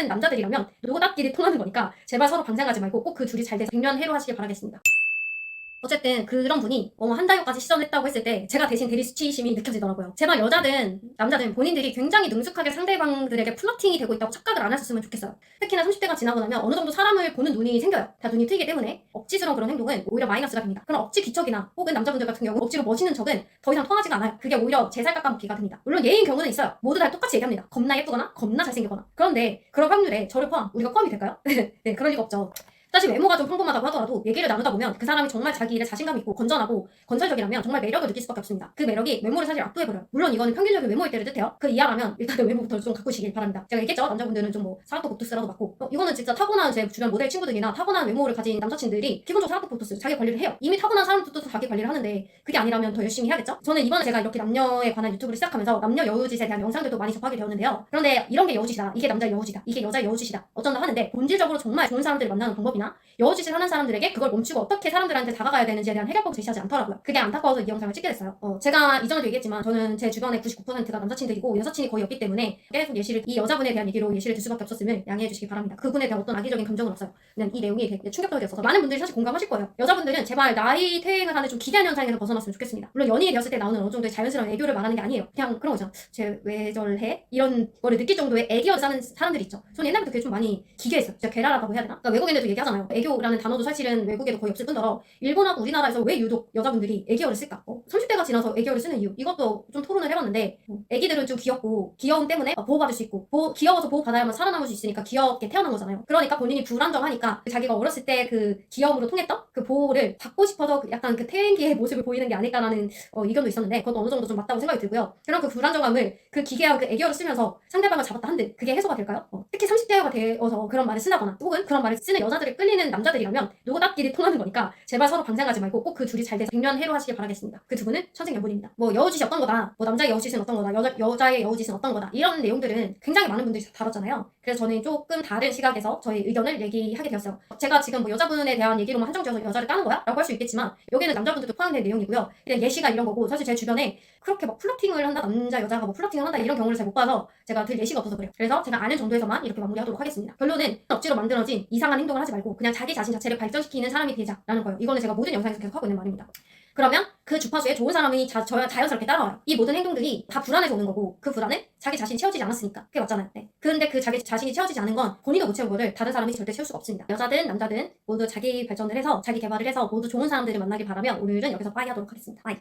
끌리는 남자들이라면 노답끼리 통하는 거니까 제발 서로 방생하지 말고 꼭 그 둘이 잘 돼서 백년해로 하시길 바라겠습니다. 어쨌든 그런 분이 한 달여까지 시전했다고 했을 때 제가 대신 대리 수치심이 느껴지더라고요. 제발 여자든 남자든 본인들이 굉장히 능숙하게 상대방들에게 플러팅이 되고 있다고 착각을 안 하셨으면 좋겠어요. 특히나 30대가 지나고 나면 어느 정도 사람을 보는 눈이 생겨요. 다 눈이 트이기 때문에 억지스러운 그런 행동은 오히려 마이너스가 됩니다. 그런 억지 기척이나 혹은 남자분들 같은 경우 억지로 멋있는 척은 더 이상 통하지가 않아요. 그게 오히려 제 살 깎아먹기가 됩니다. 물론 예인 경우는 있어요. 모두 다 똑같이 얘기합니다. 겁나 예쁘거나 겁나 잘생겼거나. 그런데 그럴 확률에 저를 포함 우리가 포함이 될까요? 네, 그럴 리가 없죠. 사실 외모가 좀 평범하다고 하더라도 얘기를 나누다 보면 그 사람이 정말 자기 일에 자신감 있고 건전하고 건설적이라면 정말 매력을 느낄 수밖에 없습니다. 그 매력이 외모를 사실 압도해버려요. 물론 이거는 평균적인 외모일 때를 뜻해요. 그 이하라면 일단은 외모부터 좀 가꾸시길 바랍니다. 제가 얘기했죠? 남자분들은 좀 사각도 복투스라도 맞고 이거는 진짜 타고난 제 주변 모델 친구들이나 타고난 외모를 가진 남사친들이 기본적으로 사각도 복투스 자기 관리를 해요. 이미 타고난 사람들도 자기 관리를 하는데 그게 아니라면 더 열심히 해야겠죠? 저는 이번에 제가 이렇게 남녀에 관한 유튜브를 시작하면서 남녀 여우짓에 대한 영상들도 많이 접하게 되었는데요. 그런데 이런 게 여우짓이다, 이게 남자 여우짓이다, 이게 여자 여우짓이다 어쩐다 하는데 본질적으로 정말 좋은 사람들을 만나는 방법이나 여우짓을 하는 사람들에게 그걸 멈추고 어떻게 사람들한테 다가가야 되는지에 대한 해결법을 제시하지 않더라고요. 그게 안타까워서 이 영상을 찍게 됐어요. 제가 이전에도 얘기했지만 저는 제 주변의 99%가 남사친들이고 여사친이 거의 없기 때문에 계속 이 여자분에 대한 얘기로 예시를 들 수밖에 없었음을 양해해 주시기 바랍니다. 그분에 대한 어떤 악의적인 감정은 없어요. 그냥 이 내용이 되게 충격적이었어서 많은 분들이 사실 공감하실 거예요. 여자분들은 제발 나이 퇴행을 하는 좀 기괴한 현상에서 벗어났으면 좋겠습니다. 물론 연인이 되었을 때 나오는 어느 정도의 자연스러운 애교를 말하는 게 아니에요. 그냥 그런 거죠. 쟤 왜 저래? 이런 거를 느낄 정도의 애기어 사는 사람들이 있죠. 저는 옛날부터 그게 좀 많이 기괴했어요. 진짜 괴랄하다고 해야 되나? 그러니까 외국인들도 얘기하잖아요. 애교라는 단어도 사실은 외국에도 거의 없을 뿐더러 일본하고 우리나라에서 왜 유독 여자분들이 애기어를 쓸까? 30대가 지나서 애기어를 쓰는 이유 이것도 좀 토론을 해봤는데 애기들은 좀 귀엽고 귀여움 때문에 보호받을 수 있고 귀여워서 보호받아야만 살아남을 수 있으니까 귀엽게 태어난 거잖아요. 그러니까 본인이 불안정하니까 자기가 어렸을 때 그 귀여움으로 통했던 그 보호를 받고 싶어서 약간 그 태행기의 모습을 보이는 게 아닐까라는 의견도 있었는데 그것도 어느 정도 좀 맞다고 생각이 들고요. 그런 그 불안정함을 그 기괴한 그 애기어를 쓰면서 상대방을 잡았다 한들 그게 해소가 될까요? 특히 30대가 되어서 그런 말을 쓴다거나 혹은 그런 말을 쓰는 여자들을 끌리는 남자들이라면 노답끼리 통하는 거니까 제발 서로 방생하지 말고 꼭 그 둘이 잘 돼서 백년해로 하시길 바라겠습니다. 그 두 분은 천생연분입니다. 여우짓이 어떤 거다, 남자의 여우짓은 어떤 거다, 여자의 여우짓은 어떤 거다 이런 내용들은 굉장히 많은 분들이 다뤘잖아요. 그래서 저는 조금 다른 시각에서 저의 의견을 얘기하게 되었어요. 제가 지금 여자분에 대한 얘기로만 한정지어서 여자를 까는 거야? 라고 할 수 있겠지만 여기는 남자분들도 포함된 내용이고요. 그냥 예시가 이런 거고 사실 제 주변에 그렇게 플러팅을 한다, 남자 여자가 플러팅을 한다 이런 경우를 잘 못 봐서 제가 들 예시가 없어서 그래요. 그래서 제가 아는 정도에서만 이렇게 마무리하도록 하겠습니다. 결론은 억지로 만들어진 이상한 행동을 하지 말고 그냥 자기 자신 자체를 발전시키는 사람이 되자라는 거예요. 이거는 제가 모든 영상에서 계속 하고 있는 말입니다. 그러면 그 주파수에 좋은 사람이 자연스럽게 따라와요. 이 모든 행동들이 다 불안해서 오는 거고 그 불안은 자기 자신이 채워지지 않았으니까 그게 맞잖아요. 네. 근데 그 자기 자신이 채워지지 않은 건 본인도 못 채운 거를 다른 사람이 절대 채울 수가 없습니다. 여자든 남자든 모두 자기 발전을 해서 자기 개발을 해서 모두 좋은 사람들을 만나길 바라며 오늘은 여기서 빠이 하도록 하겠습니다. 빠이.